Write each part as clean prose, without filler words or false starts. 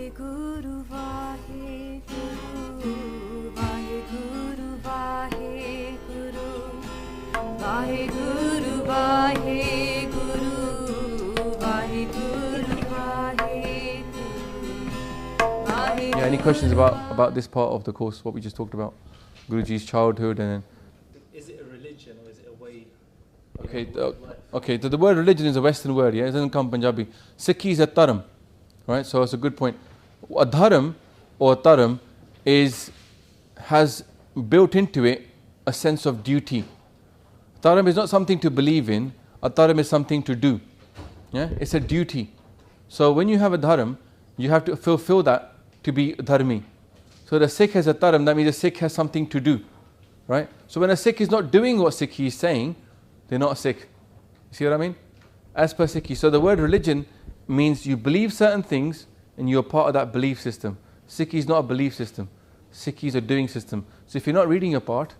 WhyGuru, WhyGuru, WhyGuru, WhyGuru, WhyGuru, WhyGuru, WhyGuru, WhyGuru. Yeah, any questions about this part of the course, what we just talked about? Guruji's childhood and then... Is it a religion or is it a way? Okay, the word religion is a Western word, yeah? It doesn't come Punjabi. Sikhi is a Dharam, right? So it's a good point. A Dharam or Dharam has built into it a sense of duty. Dharam is not something to believe in, a Dharam is something to do. Yeah? It's a duty. So when you have a Dharam, you have to fulfill that to be Dharmi. So the Sikh has a Dharam, that means the Sikh has something to do, right? So when a Sikh is not doing what Sikhi is saying, they're not a Sikh. You see what I mean? As per Sikhi. So the word religion means you believe certain things and you're part of that belief system. Sikhi is not a belief system. Sikhi is a doing system. So if you're not reading your part,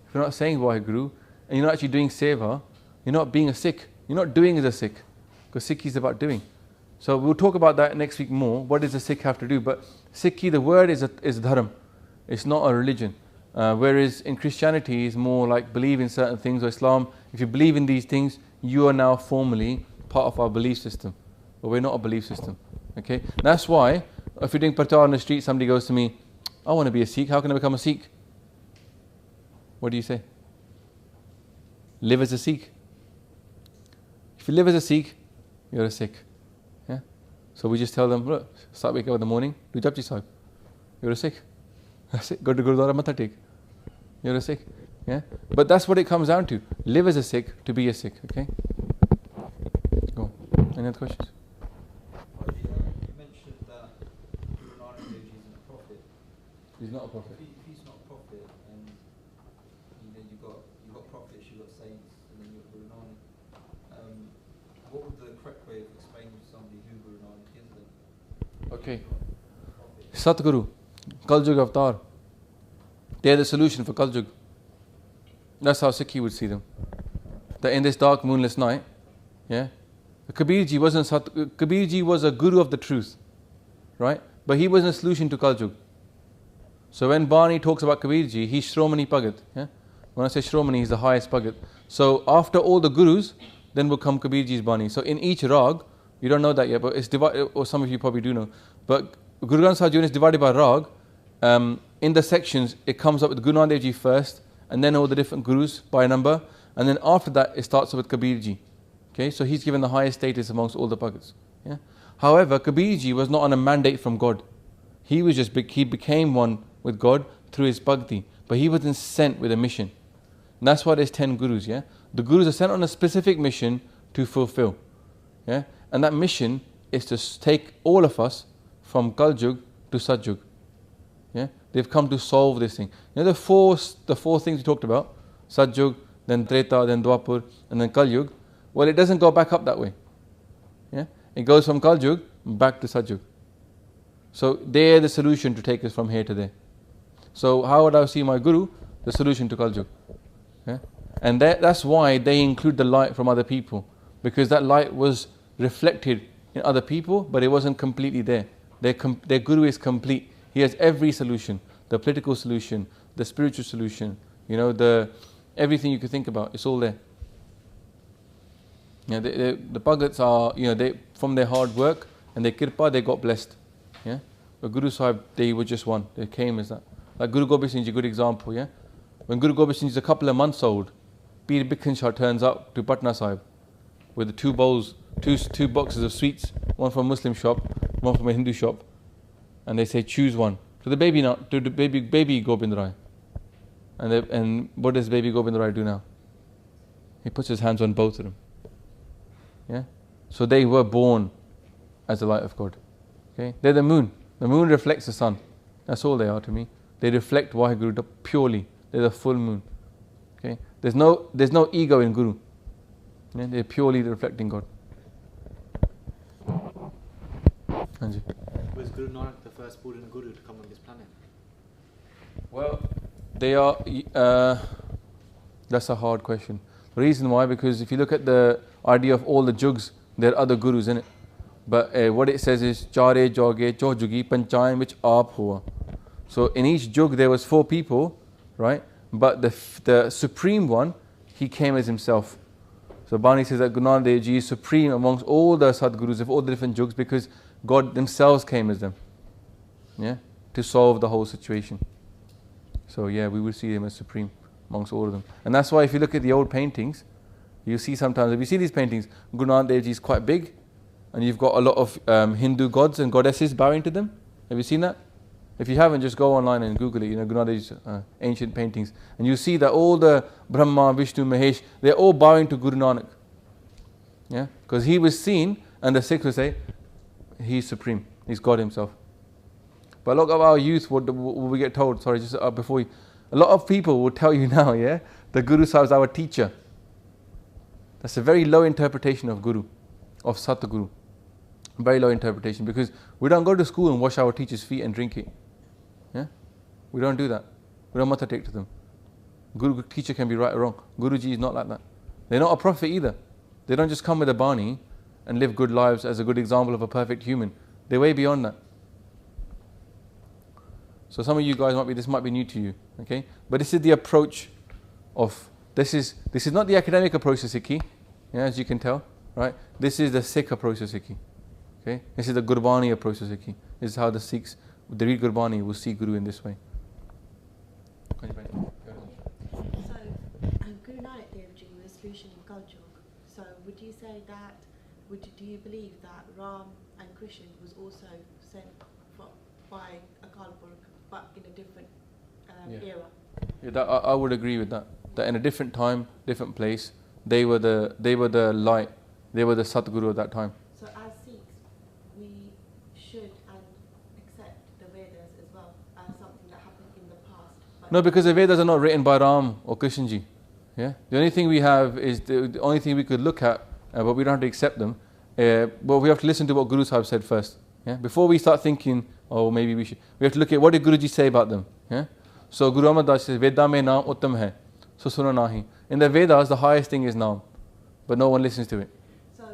if you're not saying WhyGuru, and you're not actually doing seva, you're not being a Sikh. You're not doing as a Sikh. Because Sikhi is about doing. So we'll talk about that next week more. What does a Sikh have to do? But Sikhi, the word is Dharam. It's not a religion. Whereas in Christianity, it's more like believe in certain things. Or Islam, if you believe in these things, you are now formally part of our belief system. But we're not a belief system. Okay? That's why, if you're doing pratar on the street, somebody goes to me, I want to be a Sikh. How can I become a Sikh? What do you say? Live as a Sikh. If you live as a Sikh, you're a Sikh. Yeah? So we just tell them, look, start waking up in the morning, do Japji Sahib. You're a Sikh. That's it. Go to Gurudwara Matha Tek. You're a Sikh. Yeah? But that's what it comes down to. Live as a Sikh to be a Sikh. Okay? Go. Any other questions? You mentioned that Guru Nanak Dev isn't a prophet. He's not a prophet. If he's not a prophet, and you've got prophets, you've got saints, and then you've got Guru Nanak. What would the correct way of explaining to somebody who Guru Nanak is then? Okay. Satguru, Kaljug avatar. They're the solution for Kaljug. That's how Sikhi would see them. That in this dark moonless night, yeah, Kabirji wasn't Kabirji was a guru of the truth, right? But he wasn't a solution to Kaljug. So when Bani talks about Kabirji, he's Shromani Bhagat. Yeah? When I say Shromani, he's the highest Bhagat. So after all the gurus, then will come Kabirji's Bani. So in each rag, you don't know that yet, but it's divided, or some of you probably do know. But Guru Granth Sahib is divided by rag. In the sections, it comes up with Guru Nanak Dev Ji first, and then all the different gurus by number, and then after that, it starts with Kabirji. Okay, so he's given the highest status amongst all the Bhagats. Yeah? However, Kabirji was not on a mandate from God. He was just he became one with God through his bhakti, but he wasn't sent with a mission. And that's why there's 10 gurus. Yeah, the gurus are sent on a specific mission to fulfill. Yeah, and that mission is to take all of us from Kaljug to Satyug. Yeah, they've come to solve this thing. You know the four things we talked about: Satyug, then Treta, then Dwapar, and then Kaljug. Well, it doesn't go back up that way. Yeah, it goes from Kaljug back to Satyug. So they're the solution to take us from here to there. So how would I see my guru? The solution to Kaljug. Yeah? And that's why they include the light from other people, because that light was reflected in other people, but it wasn't completely there. Their guru is complete. He has every solution: the political solution, the spiritual solution. You know, everything you could think about. It's all there. Yeah, the Bhagats are, they from their hard work and their kirpa, they got blessed. Yeah, but Guru Sahib, they were just one. They came as that. Like Guru Gobind Singh is a good example. Yeah, when Guru Gobind Singh is a couple of months old, Peer Bikhan Shah turns up to Patna Sahib with the two boxes of sweets, one from a Muslim shop, one from a Hindu shop, and they say choose one. To the baby Gobind Rai. And what does baby Gobind Rai do now? He puts his hands on both of them. Yeah, so they were born as the light of God. Okay, they're the moon. The moon reflects the sun. That's all they are to me. They reflect WhyGuru purely. They're the full moon. Okay, there's no ego in Guru. Yeah? They're purely reflecting God. Anji. Was Guru Nanak the first pooran guru to come on this planet? Well, they are. That's a hard question. The reason why, because if you look at the idea of all the jugs, there are other gurus in it. But what it says is Chare Joge Chojugi Panchayan which aap hua. So in each jug there was 4 people, right? But the supreme one, he came as himself. So Bani says that Guru Nanak Dev Ji is supreme amongst all the Sadgurus of all the different jugs because God themselves came as them, yeah, to solve the whole situation. So yeah, we will see him as supreme amongst all of them. And that's why if you look at the old paintings, you see sometimes, if you see these paintings, Guru Nanak Dev Ji is quite big, and you've got a lot of Hindu gods and goddesses bowing to them. Have you seen that? If you haven't, just go online and Google it, Guru Nanak Dev Ji's ancient paintings. And you see that all the Brahma, Vishnu, Mahesh, they're all bowing to Guru Nanak. Yeah? Because he was seen, and the Sikhs would say, he's supreme, he's God himself. But a lot of our youth, what we get told, sorry, just before you, a lot of people will tell you now, yeah, the Guru Sahib is our teacher. That's a very low interpretation of Guru, of Satguru. Very low interpretation, because we don't go to school and wash our teacher's feet and drink it. Yeah? We don't do that. We don't matha take to them. Guru teacher can be right or wrong. Guruji is not like that. They're not a prophet either. They don't just come with a bani and live good lives as a good example of a perfect human. They're way beyond that. So some of you guys this might be new to you, okay? But this is the approach of, this is not the academic approach to Sikhi, yeah, as you can tell, right? This is the Sikh approach to Sikhi. Okay? This is the Gurbani approach to Sikhi. This is how the Sikhs, they read Gurbani, will see Guru in this way. So, Guru Nanak Dev Ji was solution in Kaljug. So, would you say that, do you believe that Ram and Krishna was also sent by a Kaljug, but in a different era? Yeah, that, I would agree with that. That in a different time, different place, they were the light, they were the Satguru at that time. So, as Sikhs, we should accept the Vedas as well as something that happened in the past. No, because the Vedas are not written by Ram or Krishnji. Yeah? The only thing we have is the only thing we could look at, but we don't have to accept them. But we have to listen to what Guru Sahib said first. Yeah? Before we start thinking, oh, maybe we should, we have to look at what did Guruji say about them. Yeah? So Guru Amar Das says, Veda mein naam uttam hai, so suna nahi. In the Vedas, the highest thing is naam, but no one listens to it.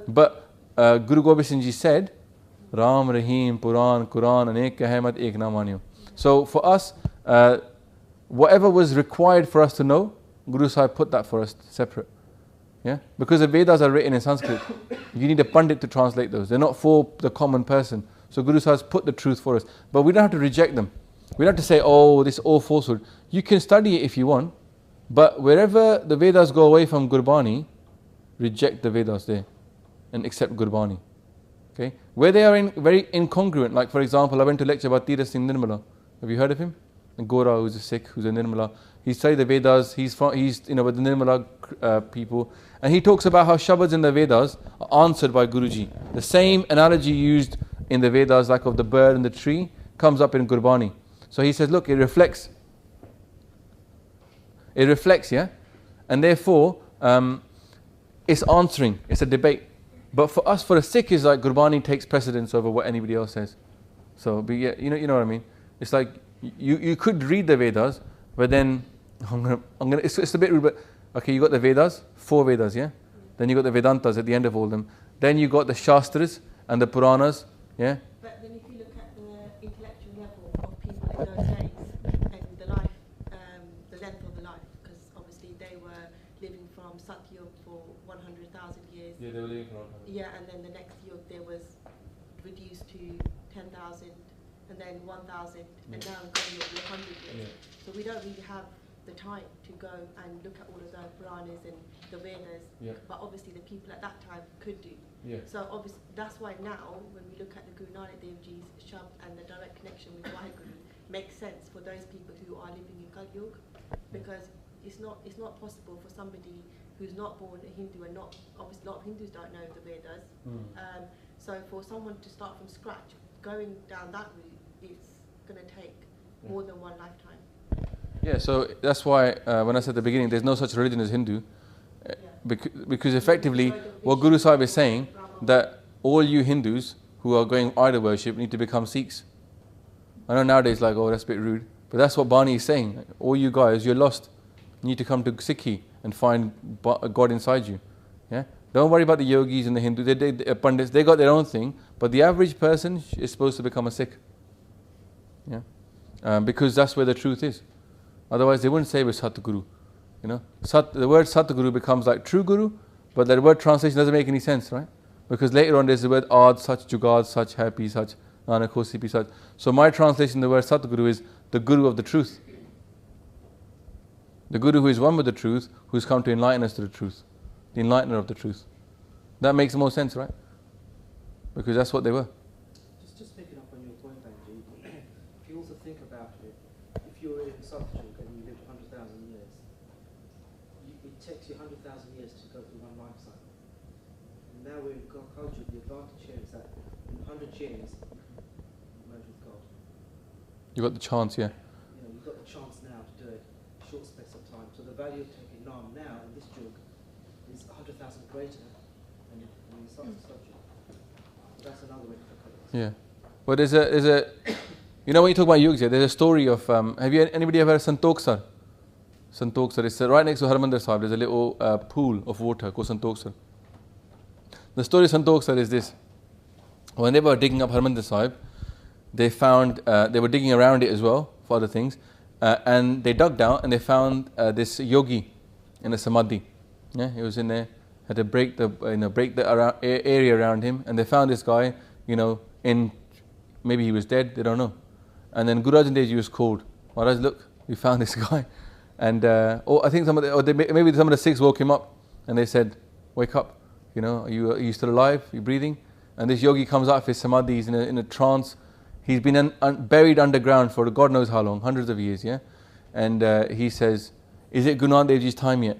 But Guru Gobind Singh Ji said, Ram, Rahim, Pooran, Quran, Anek Ahmad, Ek na maniyo. So for us, whatever was required for us to know, Guru Sahib put that for us separate. Yeah? Because the Vedas are written in Sanskrit. You need a Pandit to translate those. They're not for the common person. So Guru Sahib put the truth for us. But we don't have to reject them. We don't have to say, oh, this is all falsehood. You can study it if you want, but wherever the Vedas go away from Gurbani, reject the Vedas there and accept Gurbani. Okay? Where they are very incongruent, like for example, I went to lecture about Tira Singh Nirmala. Have you heard of him? Gora, who's a Sikh, who's a Nirmala. He studied the Vedas, he's with the Nirmala people, and he talks about how Shabads in the Vedas are answered by Guruji. The same analogy used in the Vedas, like of the bird and the tree, comes up in Gurbani. So he says, look, it reflects, yeah? And therefore, it's answering, it's a debate. But for us, for a Sikh, is like Gurbani takes precedence over what anybody else says. So, but yeah, you know what I mean? It's like, you could read the Vedas, but then, it's a bit rude, but okay, you got the Vedas, 4 Vedas, yeah? Then you got the Vedantas at the end of all them. Then you got the Shastras and the Puranas, yeah? But then if you look at the intellectual level of people in those days, and the life, the length of the life, because obviously they were living from Satyug for 100,000 years. Yeah, they were living for 100. Yeah, and then the next yug there was reduced to 10,000, and then 1,000, and now going up to 100 years. Yeah. So we don't really have the time to go and look at all of the Puranas and the Vedas, but obviously the people at that time could do. Yeah. So obviously that's why now when we look at the Guru Nanak Dev Ji's Shabd and the direct connection with WhyGuru makes sense for those people who are living in Kaljug, because it's not possible for somebody who's not born a Hindu, and not obviously a lot of Hindus don't know the Vedas. So for someone to start from scratch, going down that route, it's going to take more than one lifetime. Yeah, so that's why when I said at the beginning, there's no such religion as Hindu, because effectively what Guru Sahib is saying, that all you Hindus who are going idol worship need to become Sikhs. I know nowadays like, oh, that's a bit rude, but that's what Bani is saying. All you guys, you're lost. You need to come to Sikhi and find God inside you. Yeah, Don't worry about the yogis and the Hindus, the Pandits, they got their own thing, but the average person is supposed to become a Sikh. Yeah? Because that's where the truth is. Otherwise they wouldn't say we're Satguru. You know, the word Satguru becomes like true Guru, but that word translation doesn't make any sense, right? Because later on there's the word Ad, such, Jugad, such, happy, such, Nanak, Sipi, such. So my translation of the word Satguru is the Guru of the truth. The Guru who is one with the truth, who's come to enlighten us to the truth. The enlightener of the truth. That makes more sense, right? Because that's what they were. Just picking up on your point, Benji, if you also think about it, if you're in Satyug and you lived 100,000 years, it takes you 100,000 years to go through one life cycle. And now we're in Kaljug, the advantage here is that in 100 years, you merge with God. You got the chance, yeah. You know, you've got the chance now to do it in a short space of time. So the value of taking Nam now in this jug is 100,000 greater than in Satyug. That's another way to look at it. Yeah. But there's a you know when you talk about yugs, there's a story of, have you anybody ever heard of Santokh Sar? Santokh Sar, it's right next to Harmandir Sahib, there's a little pool of water called Santokh Sar. The story of Santokh Sar is this. When they were digging up Harmandir Sahib, they found, they were digging around it as well for other things, and they dug down and they found this yogi in a samadhi. Yeah, he was in there, had to break the area around him, and they found this guy, in, maybe he was dead, they don't know. And then Guru Nanak Dev was called. Maharaj, look, we found this guy. And I think maybe some of the Sikhs woke him up, and they said, wake up, are you still alive? Are you breathing? And this yogi comes out of his samadhi, he's in a trance. He's been buried underground for God knows how long, hundreds of years, yeah? And he says, is it Guru Nanak Dev Ji's time yet?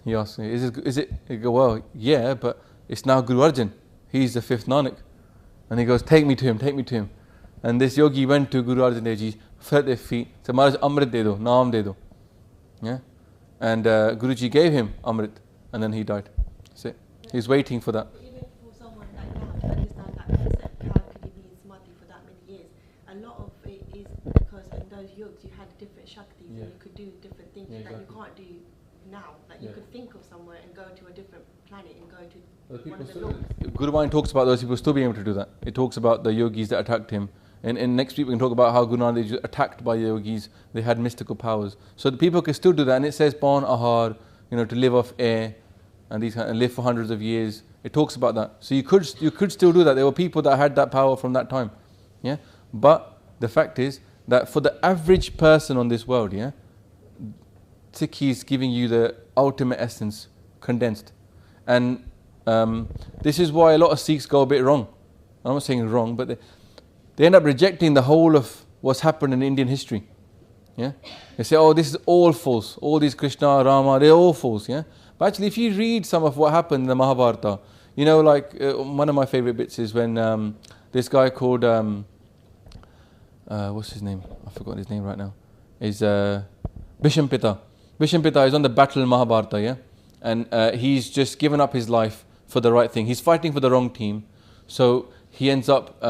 He asks me, is it? He goes, well, yeah, but it's now Guru Arjan. He's the fifth Nanak. And he goes, take me to him, take me to him. And this yogi went to Guru Arjan Dev Ji, fell at their feet, said, Maharaj, Amrit de do, Naam de do. Yeah? And Guruji gave him Amrit, and then he died. That's it. He's waiting for that. Even for someone like that to understand that concept, how could he be in samadhi for that many years? A lot of it is because in those yugs you had different shaktis and you could do different things that you can't do now. Like you could think of somewhere and go to a different planet and go to one of the lords. Guru Nanak talks about those people still being able to do that. It talks about the yogis that attacked him. And next week we can talk about how Guru Nanak Dev was attacked by yogis. They had mystical powers. So the people can still do that. And it says, Pawn Ahar, to live off air and live for hundreds of years. It talks about that. So you could still do that. There were people that had that power from that time. Yeah. But the fact is that for the average person on this world, yeah, Sikhi is giving you the ultimate essence, condensed. And this is why a lot of Sikhs go a bit wrong. I'm not saying wrong, but they end up rejecting the whole of what's happened in Indian history. Yeah? They say, oh, this is all false. All these Krishna, Rama, they're all false. Yeah? But actually, if you read some of what happened in the Mahabharata, one of my favorite bits is when this guy called, what's his name? I've forgotten his name right now. Is Bhishampita. Bhishampita is on the battle in Mahabharata, yeah? And he's just given up his life for the right thing. He's fighting for the wrong team. So he ends up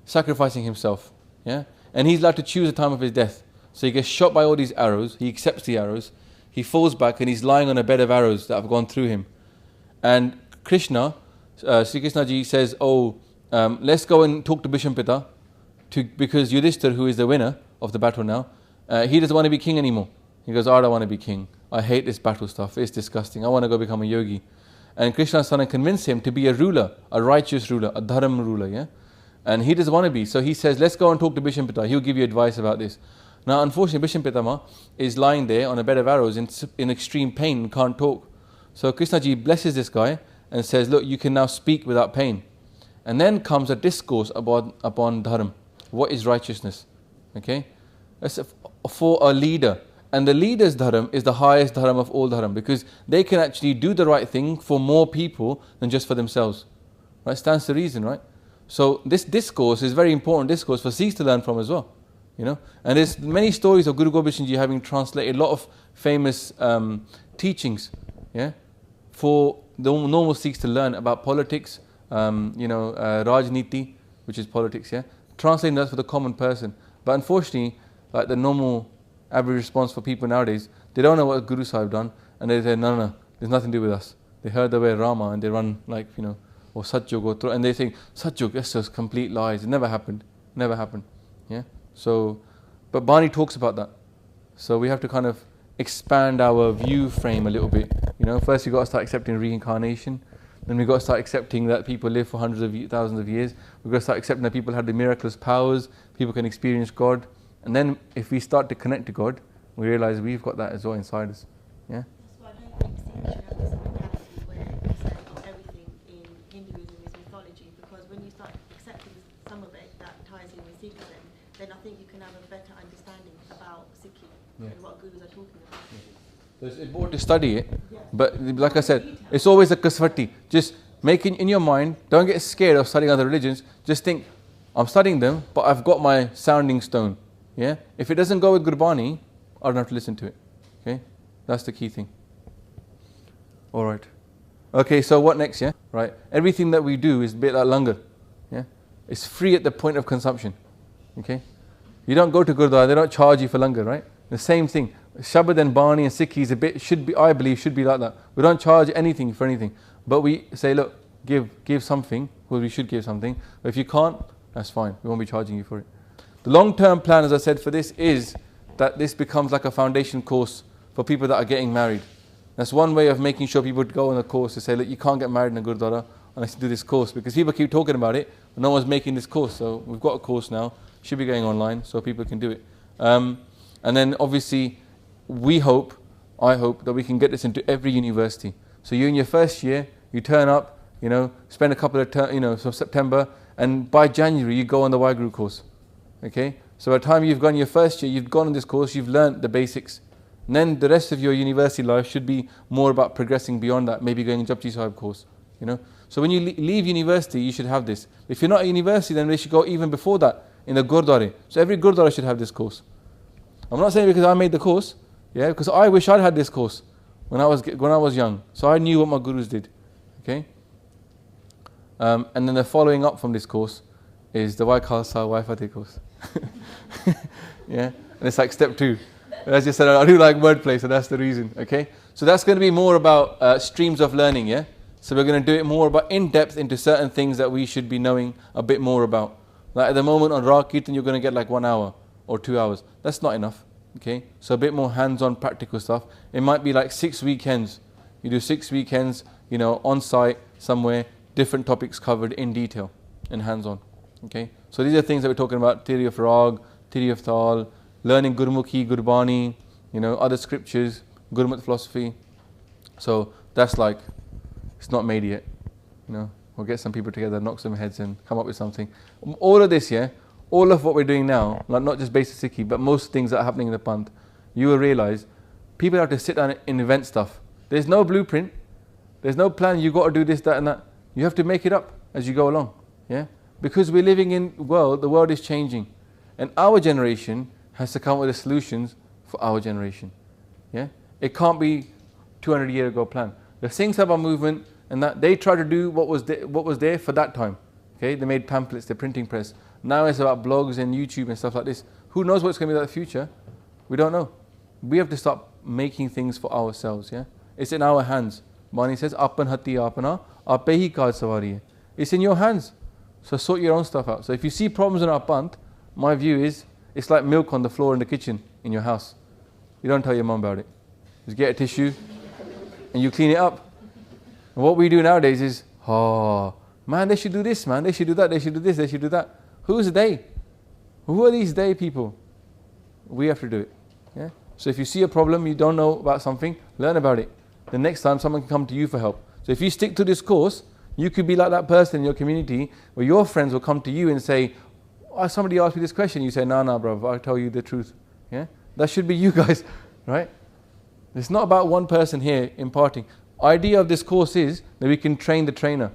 sacrificing himself, yeah? And he's allowed to choose the time of his death. So he gets shot by all these arrows. He accepts the arrows. He falls back and he's lying on a bed of arrows that have gone through him. And Krishna, Sri Krishna Ji says, let's go and talk to Bhishampita because Yudhishthir, who is the winner of the battle now, he doesn't want to be king anymore. He goes, I don't want to be king. I hate this battle stuff. It's disgusting. I want to go become a yogi. And Krishna is trying to convince him to be a ruler, a righteous ruler, a Dharam ruler, yeah? And he doesn't want to be. So he says, let's go and talk to Bhishampita. He'll give you advice about this. Now, unfortunately, Bhishampita is lying there on a bed of arrows in extreme pain and can't talk. So Krishna Ji blesses this guy and says, look, you can now speak without pain. And then comes a discourse upon Dharam. What is righteousness? Okay? That's for a leader. And the leader's dharam is the highest dharam of all dharam because they can actually do the right thing for more people than just for themselves. Right? Stands to reason, right? So this discourse is very important discourse for Sikhs to learn from as well. And there's many stories of Guru Gobind Singh Ji having translated a lot of famous teachings, yeah, for the normal Sikhs to learn about politics, Rajniti, which is politics, yeah, translating that for the common person. But unfortunately, like the normal average response for people nowadays, they don't know what Guru Sahib done, and they say, no, there's nothing to do with us. They heard the word Rama and they run like, or Satyug, and they think, Satyug, that's just complete lies. It never happened. Never happened. Yeah? So, but Bani talks about that. So we have to kind of expand our view frame a little bit. First you've got to start accepting reincarnation. Then we've got to start accepting that people live for hundreds of thousands of years. We've got to start accepting that people have the miraculous powers. People can experience God. And then if we start to connect to God, we realize we've got that as well inside us. Yeah? That's why I don't think Sikh should have this mentality where you say everything in Hinduism is mythology, because when you start accepting some of it that ties in with Sikhism, then I think you can have a better understanding about Sikhi and what Gurus are talking about. So it's important to study it, but like I said, it's always a kasvati. Just make it in your mind, don't get scared of studying other religions, just think, I'm studying them, but I've got my sounding stone. Yeah? If it doesn't go with Gurbani, I don't have to listen to it. Okay? That's the key thing. Alright. Okay, so what next, yeah? Right. Everything that we do is a bit like langar. Yeah? It's free at the point of consumption. Okay? You don't go to Gurdwara, they don't charge you for langar, right? The same thing. Shabad and Bani and Sikhi I believe should be like that. We don't charge anything for anything. But we say, look, give something, well, we should give something. But if you can't, that's fine. We won't be charging you for it. The long-term plan, as I said, for this is that this becomes like a foundation course for people that are getting married. That's one way of making sure people go on the course to say, look, you can't get married in a Gurdwara unless you do this course. Because people keep talking about it, but no one's making this course. So we've got a course now, should be going online, so people can do it. And then obviously, I hope that we can get this into every university. So you in your first year, you turn up, spend a couple of from September, and by January you go on the WhyGuru course. Okay? So by the time you've gone your first year, you've gone on this course, you've learnt the basics. And then the rest of your university life should be more about progressing beyond that, maybe going Japji Sahib course. So when you leave university, you should have this. If you're not at university, then they should go even before that in the Gurdwara. So every Gurdwara should have this course. I'm not saying because I made the course, because I wish I'd had this course when I was young. So I knew what my gurus did. Okay? And then the following up from this course is the Why Khalsa, Why Fateh course. Yeah? And it's like step 2. As I said, I do like wordplay, so that's the reason. Okay? So that's going to be more about streams of learning, yeah? So we're going to do it more about in-depth into certain things that we should be knowing a bit more about. Like at the moment on Ra Kirtan, you're going to get like 1 hour or 2 hours. That's not enough. Okay? So a bit more hands-on practical stuff. It might be like 6 weekends. You do 6 weekends, on site somewhere, different topics covered in detail and hands-on. Okay? So these are things that we're talking about: theory of Rag, theory of Tal, learning Gurmukhi, Gurbani, other scriptures, Gurmat philosophy. So that's like, it's not made yet. We'll get some people together, knock some heads and come up with something. All of this, all of what we're doing now, like not just basic Sikhi, but most things that are happening in the Panth, you will realize people have to sit down and invent stuff. There's no blueprint. There's no plan. You've got to do this, that and that. You have to make it up as you go along. Yeah? Because we're living in a world, the world is changing. And our generation has to come up with the solutions for our generation. Yeah? It can't be 200 year ago plan. The Singh Sabha movement and that, they tried to do what was there for that time. Okay? They made pamphlets, the printing press. Now it's about blogs and YouTube and stuff like this. Who knows what's going to be like the future? We don't know. We have to start making things for ourselves. Yeah? It's in our hands. Bani says, Apan hati apana, ape hi kaaj savari hai. It's in your hands. So sort your own stuff out. So if you see problems in our Panth, my view is, it's like milk on the floor in the kitchen in your house. You don't tell your mum about it. Just get a tissue and you clean it up. And what we do nowadays is, man, they should do this, man, they should do that, they should do this, they should do that. Who's they? Who are these they people? We have to do it. Yeah? So if you see a problem, you don't know about something, learn about it. The next time someone can come to you for help. So if you stick to this course, you could be like that person in your community where your friends will come to you and say, somebody asked me this question. You say, nah, bro, I'll tell you the truth. Yeah? That should be you guys, right? It's not about one person here imparting. Idea of this course is that we can train the trainer.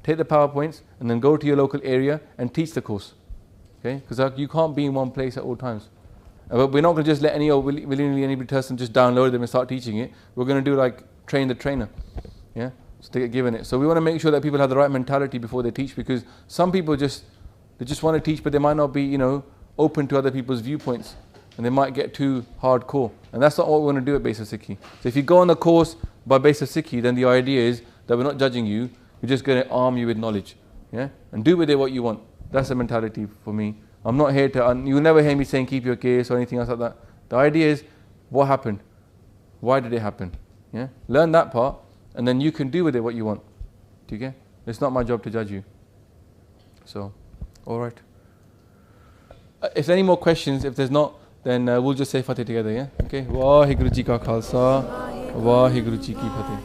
Take the PowerPoints and then go to your local area and teach the course. Okay? Because you can't be in one place at all times. But we're not going to just let willingly any person just download them and start teaching it. We're going to do like train the trainer. Yeah? So they get given it. So we want to make sure that people have the right mentality before they teach, because some people they just want to teach, but they might not be, open to other people's viewpoints. And they might get too hardcore. And that's not what we want to do at Basic Sikhi. So if you go on the course, by base of Sikhi, then the idea is that we're not judging you, we're just going to arm you with knowledge. Yeah? And do with it what you want. That's the mentality for me. I'm not here to, you'll never hear me saying keep your case or anything else like that. The idea is, what happened? Why did it happen? Yeah? Learn that part, and then you can do with it what you want. Okay? It's not my job to judge you. So, alright. If there are any more questions, if there's not, then we'll just say Fateh together, yeah? Okay? WhyGuru Ji Ka Khalsa, WhyGuru Ji Ki Fateh.